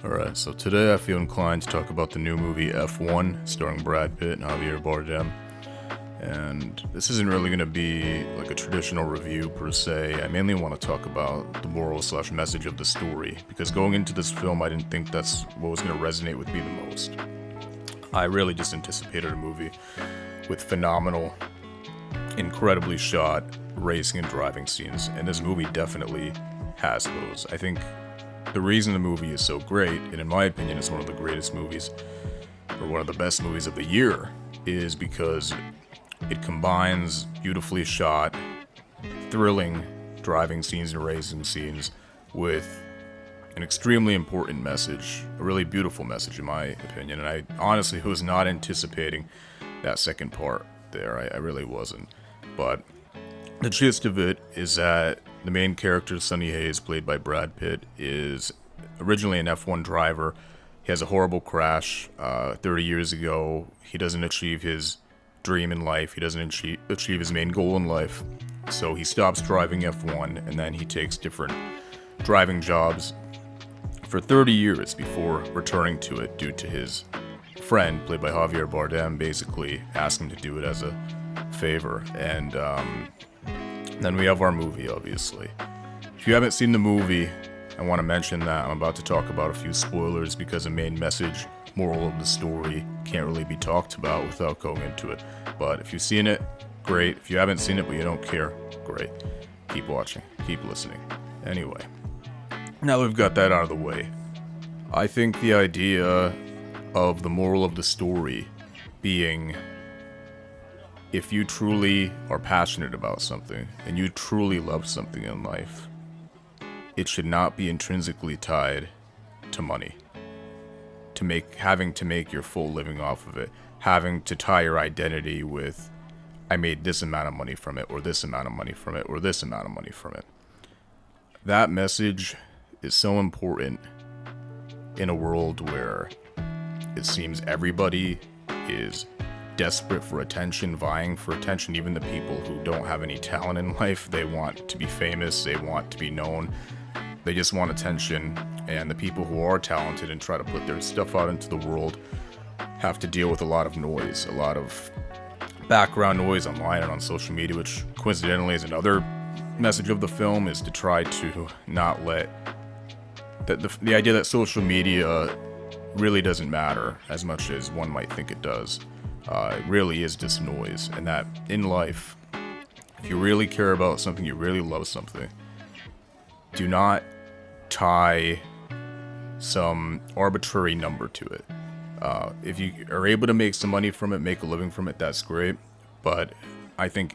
Alright, so today I feel inclined to talk about the new movie F1, starring Brad Pitt and Javier Bardem. And this isn't really going to be like a traditional review per se. I mainly want to talk about the moral/message of the story, because going into this film I didn't think that's what was going to resonate with me the most. I really just anticipated a movie with phenomenal, incredibly shot racing and driving scenes, and this movie definitely has those. I think the reason the movie is so great, and in my opinion it's one of the greatest movies, or one of the best movies of the year, is because it combines beautifully shot, thrilling driving scenes and racing scenes with an extremely important message, a really beautiful message in my opinion, and I honestly was not anticipating that second part there. I really wasn't. But the gist of it is that the main character, Sonny Hayes, played by Brad Pitt, is originally an F1 driver. He has a horrible crash 30 years ago. He doesn't achieve his dream in life. He doesn't achieve his main goal in life. So he stops driving F1, and then he takes different driving jobs for 30 years before returning to it due to his friend, played by Javier Bardem, basically asking him to do it as a favor. And then we have our movie, obviously. If you haven't seen the movie, I want to mention that I'm about to talk about a few spoilers because the main message, moral of the story, can't really be talked about without going into it. But if you've seen it, great. If you haven't seen it but you don't care, great. Keep watching, keep listening. Anyway, now that we've got that out of the way, I think the idea of the moral of the story being, if you truly are passionate about something and you truly love something in life, it should not be intrinsically tied to money. Having to make your full living off of it, having to tie your identity with, I made this amount of money from it, or this amount of money from it, or this amount of money from it. That message is so important in a world where it seems everybody is desperate for attention, vying for attention. Even the people who don't have any talent in life, they want to be famous, they want to be known, they just want attention. And the people who are talented and try to put their stuff out into the world have to deal with a lot of noise, a lot of background noise online and on social media, which coincidentally is another message of the film, is to try to not let the idea that social media really doesn't matter as much as one might think it does. It really is just noise, and that in life, if you really care about something, you really love something, do not tie some arbitrary number to it. If you are able to make some money from it, make a living from it, that's great, but I think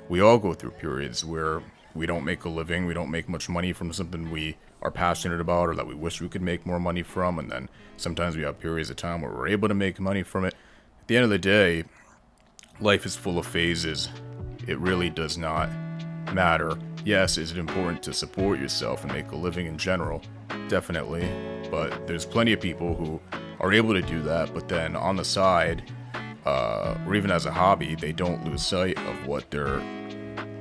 we all go through periods where we don't make a living, we don't make much money from something we are passionate about or that we wish we could make more money from, and then sometimes we have periods of time where we're able to make money from it. At the end of the day, life is full of phases. It really does not matter. Yes, is it important to support yourself and make a living in general? Definitely. But there's plenty of people who are able to do that, but then on the side, or even as a hobby, they don't lose sight of what they're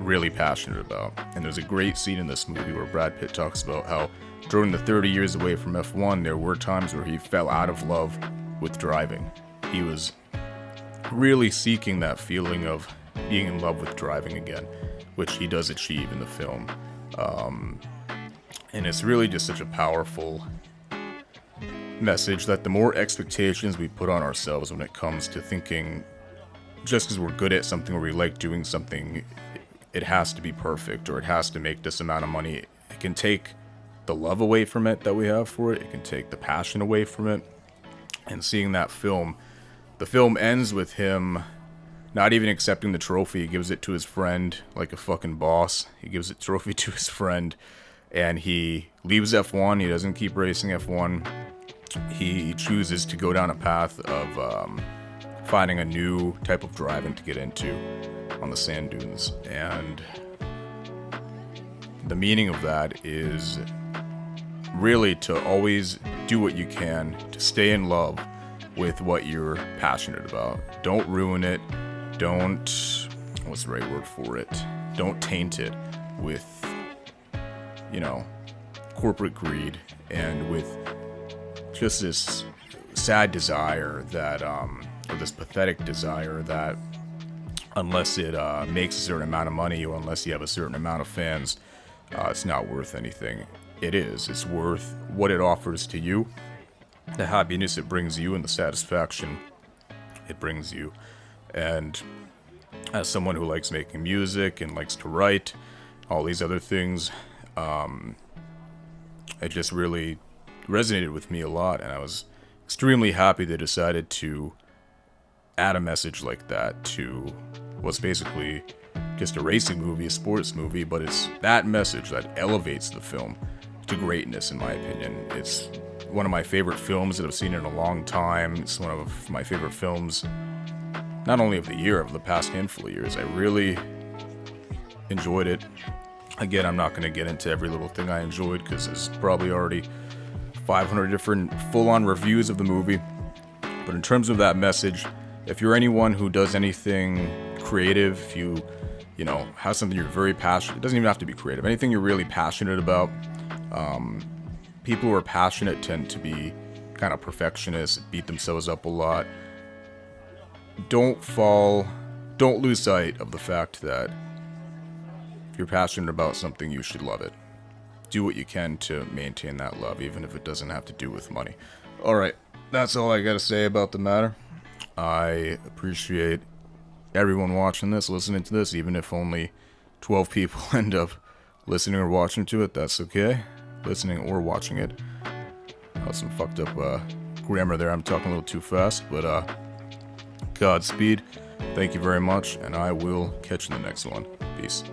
really passionate about. And there's a great scene in this movie where Brad Pitt talks about how during the 30 years away from F1, there were times where he fell out of love with driving. He was really seeking that feeling of being in love with driving again, which he does achieve in the film. And it's really just such a powerful message that the more expectations we put on ourselves when it comes to thinking just because we're good at something or we like doing something, it has to be perfect or it has to make this amount of money, it can take the love away from it that we have for it. It can take the passion away from it. And seeing that film, the film ends with him not even accepting the trophy. He gives it to his friend like a fucking boss. He gives the trophy to his friend, and he leaves F1. He doesn't keep racing F1. He chooses to go down a path of finding a new type of driving to get into on the sand dunes. And the meaning of that is really to always do what you can to stay in love with what you're passionate about. Don't ruin it. Don't, what's the right word for it? Don't taint it with, corporate greed and with just this sad desire that, or this pathetic desire that unless it makes a certain amount of money or unless you have a certain amount of fans, it's not worth anything. It is. It's worth what it offers to you, the happiness it brings you, and the satisfaction it brings you. And as someone who likes making music and likes to write, all these other things, it just really resonated with me a lot, and I was extremely happy they decided to add a message like that to what's basically just a racing movie, a sports movie, but it's that message that elevates the film to greatness, in my opinion. It's one of my favorite films that I've seen in a long time. It's one of my favorite films, not only of the year, of the past handful of years. I really enjoyed it. Again, I'm not going to get into every little thing I enjoyed because there's probably already 500 different full-on reviews of the movie. But in terms of that message, if you're anyone who does anything creative, if you have something you're very passionate, it doesn't even have to be creative, anything you're really passionate about, people who are passionate tend to be kind of perfectionists, beat themselves up a lot. Don't lose sight of the fact that if you're passionate about something, you should love it. Do what you can to maintain that love, even if it doesn't have to do with money. Alright, that's all I gotta say about the matter. I appreciate everyone watching this, listening to this, even if only 12 people end up listening or watching to it, that's okay. Listening or watching it. That was some fucked up grammar there, I'm talking a little too fast, but Godspeed. Thank you very much, and I will catch you in the next one. Peace.